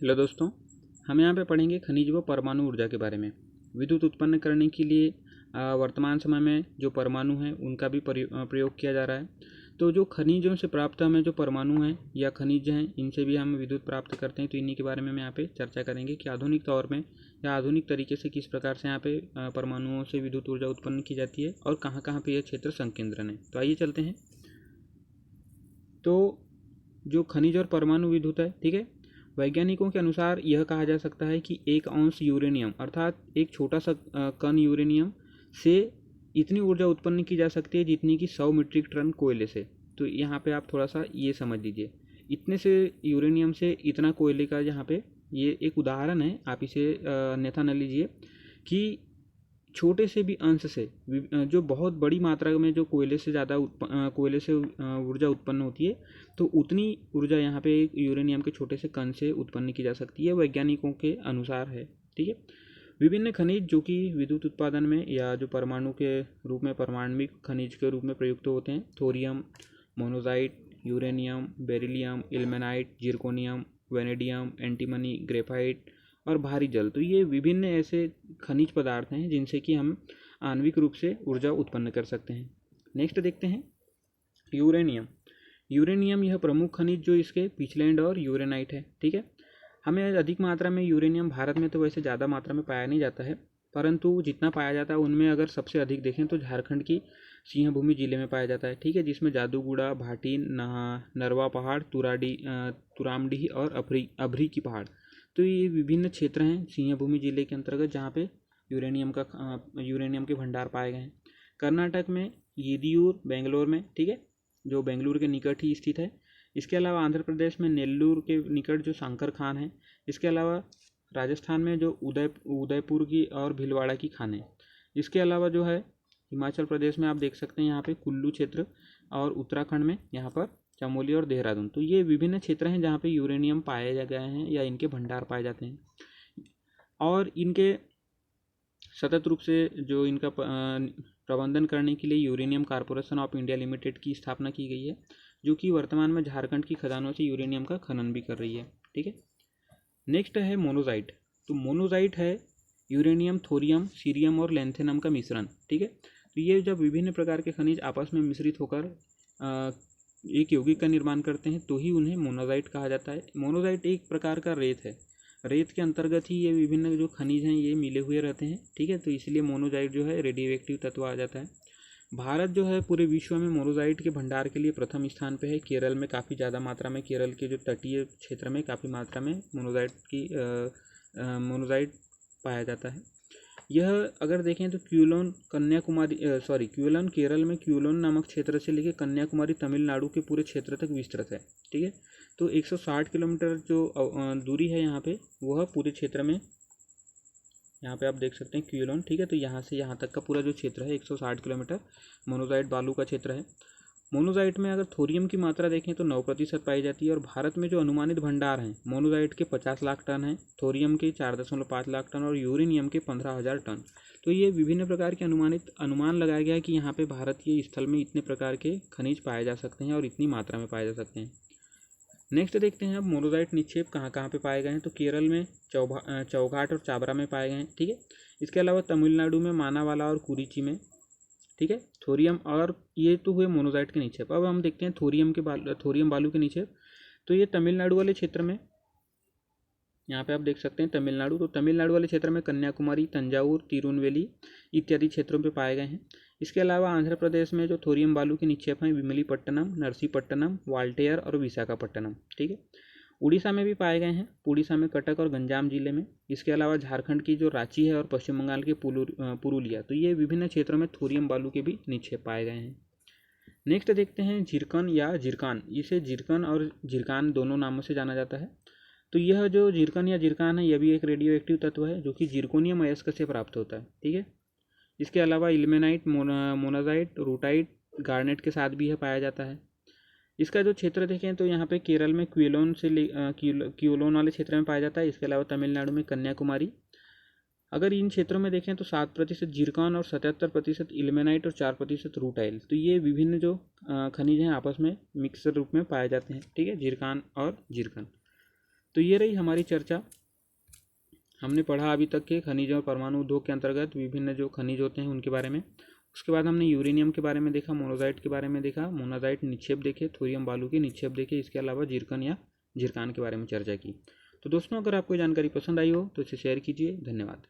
Hello दोस्तों, हम यहाँ पे पढ़ेंगे खनिज व परमाणु ऊर्जा के बारे में। विद्युत उत्पन्न करने के लिए वर्तमान समय में जो परमाणु हैं उनका भी प्रयोग किया जा रहा है। तो जो खनिजों से प्राप्त हमें जो परमाणु हैं या खनिज हैं, इनसे भी हम विद्युत प्राप्त करते हैं। तो इन्हीं के बारे में हम यहाँ पे चर्चा करेंगे कि आधुनिक तौर में या आधुनिक तरीके से किस प्रकार से यहाँ पे परमाणुओं से विद्युत ऊर्जा उत्पन्न की जाती है और कहाँ कहाँ पर यह क्षेत्र संकेंद्रण है। तो आइए चलते हैं। तो जो खनिज और परमाणु विद्युत है, ठीक है, वैज्ञानिकों के अनुसार यह कहा जा सकता है कि 1 अंश यूरेनियम अर्थात एक छोटा सा कण यूरेनियम से इतनी ऊर्जा उत्पन्न की जा सकती है जितनी कि 100 मीट्रिक टन कोयले से। तो यहाँ पे आप थोड़ा सा ये समझ लीजिए, इतने से यूरेनियम से इतना कोयले का यहाँ पे ये एक उदाहरण है। आप इसे अन्यथा न लीजिए कि छोटे से भी अंश से जो बहुत बड़ी मात्रा में जो कोयले से ज़्यादा कोयले से ऊर्जा उत्पन्न होती है, तो उतनी ऊर्जा यहाँ पे एक यूरेनियम के छोटे से कण से उत्पन्न की जा सकती है, वैज्ञानिकों के अनुसार है। ठीक है, विभिन्न खनिज जो कि विद्युत उत्पादन में या जो परमाणु के रूप में परमाणविक खनिज के रूप में प्रयुक्त होते हैं, thorium, monazite, uranium, beryllium, ilmenite, zirconium, vanadium, antimony, graphite और भारी जल। तो ये विभिन्न ऐसे खनिज पदार्थ हैं जिनसे कि हम आणविक रूप से ऊर्जा उत्पन्न कर सकते हैं। नेक्स्ट देखते हैं यूरेनियम। यूरेनियम यह प्रमुख खनिज जो इसके पिछलैंड और यूरेनाइट है। ठीक है, हमें अधिक मात्रा में यूरेनियम भारत में तो वैसे ज़्यादा मात्रा में पाया नहीं जाता है, परंतु जितना पाया जाता है उनमें अगर सबसे अधिक देखें तो झारखंड की सिंहभूमि जिले में पाया जाता है। ठीक है, जिसमें जादूगुड़ा, भाटी, नरवा पहाड़, तुरामडीह और अभरी की पहाड़। तो ये विभिन्न क्षेत्र हैं सिंहभूमि जिले के अंतर्गत जहाँ पे यूरेनियम के भंडार पाए गए हैं। कर्नाटक में येदियूर, बेंगलोर में, ठीक है, जो बेंगलुरु के निकट ही स्थित है। इसके अलावा आंध्र प्रदेश में नेल्लूर के निकट जो शंकर खान है। इसके अलावा राजस्थान में जो उदयपुर की और भीलवाड़ा की खान है। इसके अलावा जो है हिमाचल प्रदेश में आप देख सकते हैं यहाँ पे कुल्लू क्षेत्र, और उत्तराखंड में यहाँ पर चमोली और देहरादून। तो ये विभिन्न क्षेत्र हैं जहाँ पे यूरेनियम पाए गए हैं या इनके भंडार पाए जाते हैं, और इनके सतत रूप से जो इनका प्रबंधन करने के लिए uranium corporation of India limited की स्थापना की गई है, जो कि वर्तमान में झारखंड की खदानों से यूरेनियम का खनन भी कर रही है। ठीक है, नेक्स्ट है मोनोजाइट। तो मोनोजाइट है यूरेनियम, थोरियम, सीरियम और लैंथेनम का मिश्रण। ठीक है, तो ये जब विभिन्न प्रकार के खनिज आपस में मिश्रित होकर एक यौगिक का निर्माण करते हैं तो ही उन्हें मोनोजाइट कहा जाता है। मोनोजाइट एक प्रकार का रेत है, रेत के अंतर्गत ही ये विभिन्न जो खनिज हैं ये मिले हुए रहते हैं। ठीक है, तो इसलिए मोनोजाइट जो है रेडियो एक्टिव तत्व आ जाता है। भारत जो है पूरे विश्व में मोनोजाइट के भंडार के लिए प्रथम स्थान पे है। केरल में काफ़ी ज़्यादा मात्रा में, केरल के जो तटीय क्षेत्र में काफ़ी मात्रा में मोनोजाइट पाया जाता है। यह अगर देखें तो क्यूलोन केरल में क्यूलोन नामक क्षेत्र से लेकर कन्याकुमारी तमिलनाडु के पूरे क्षेत्र तक विस्तृत है। ठीक है, तो 160 किलोमीटर जो दूरी है यहाँ पे, वह पूरे क्षेत्र में, यहाँ पे आप देख सकते हैं क्यूलोन। ठीक है, तो यहाँ से यहाँ तक का पूरा जो क्षेत्र है 160 किलोमीटर मोनोजाइट बालू का क्षेत्र है। मोनोजाइट में अगर थोरियम की मात्रा देखें तो 9% पाई जाती है, और भारत में जो अनुमानित भंडार हैं मोनोजाइट के 50 लाख टन हैं, थोरियम के 4.5 लाख टन और यूरेनियम के 15,000 टन। तो ये विभिन्न प्रकार के अनुमान लगाया गया है कि यहाँ पे भारतीय स्थल में इतने प्रकार के खनिज पाए जा सकते हैं और इतनी मात्रा में पाए जा सकते हैं। नेक्स्ट देखते हैं अब मोनोजाइट निक्षेप कहाँ कहाँ पे पाए गए हैं। तो केरल में चौघाट और चाबरा में पाए गए हैं। ठीक है, इसके अलावा तमिलनाडु में मानावाला और कुरिची में। ठीक है, थोरियम, और ये तो हुए मोनोजाइट के निक्षेप। अब हम देखते हैं थोरियम बालू के निक्षेप। तो ये तमिलनाडु वाले क्षेत्र में, यहाँ पे आप देख सकते हैं तमिलनाडु, तो तमिलनाडु वाले क्षेत्र में कन्याकुमारी, तंजावुर, तिरुनवेली इत्यादि क्षेत्रों पे पाए गए हैं। इसके अलावा आंध्र प्रदेश में जो थोरियम बालू के निक्षेप हैं विमलीपट्टनम, नरसीपट्टनम, वाल्टेयर और विशाखापट्टनम। ठीक है, उड़ीसा में भी पाए गए हैं, उड़ीसा में कटक और गंजाम जिले में। इसके अलावा झारखंड की जो रांची है और पश्चिम बंगाल के पुरुलिया, तो ये विभिन्न क्षेत्रों में थोरियम बालू के भी निक्षेप पाए गए हैं। नेक्स्ट देखते हैं जिरकन या जिरकान। इसे जिरकन और जिरकान दोनों नामों से जाना जाता है। तो यह जो जिरकन या जिरकान है, यह भी एक रेडियो एक्टिव तत्व है जो कि जिरकोनियम अयस्क से प्राप्त होता है। ठीक है, इसके अलावा इल्मेनाइट, मोनाजाइट, रूटाइट, गार्नेट के साथ भी यह पाया जाता है। इसका जो क्षेत्र देखें तो यहाँ पे केरल में क्यूलोन वाले क्षेत्र में पाया जाता है। इसके अलावा तमिलनाडु में कन्याकुमारी। अगर इन क्षेत्रों में देखें तो 7% जिरकॉन और 77% इल्मेनाइट और 4% रूटाइल। तो ये विभिन्न जो खनिज हैं आपस में मिक्सर रूप में पाए जाते हैं। ठीक है, जिरकान और जिरकन। तो ये रही हमारी चर्चा। हमने पढ़ा अभी तक के खनिज और परमाणु उद्योग के अंतर्गत विभिन्न जो खनिज होते हैं उनके बारे में। उसके बाद हमने यूरेनियम के बारे में देखा, मोनोजाइट के बारे में देखा, मोनाजाइट निक्षेप देखे, थोरियम बालू के निक्षेप देखे, इसके अलावा जिरकन या जिरकान के बारे में चर्चा की। तो दोस्तों, अगर आपको जानकारी पसंद आई हो तो इसे शेयर कीजिए। धन्यवाद।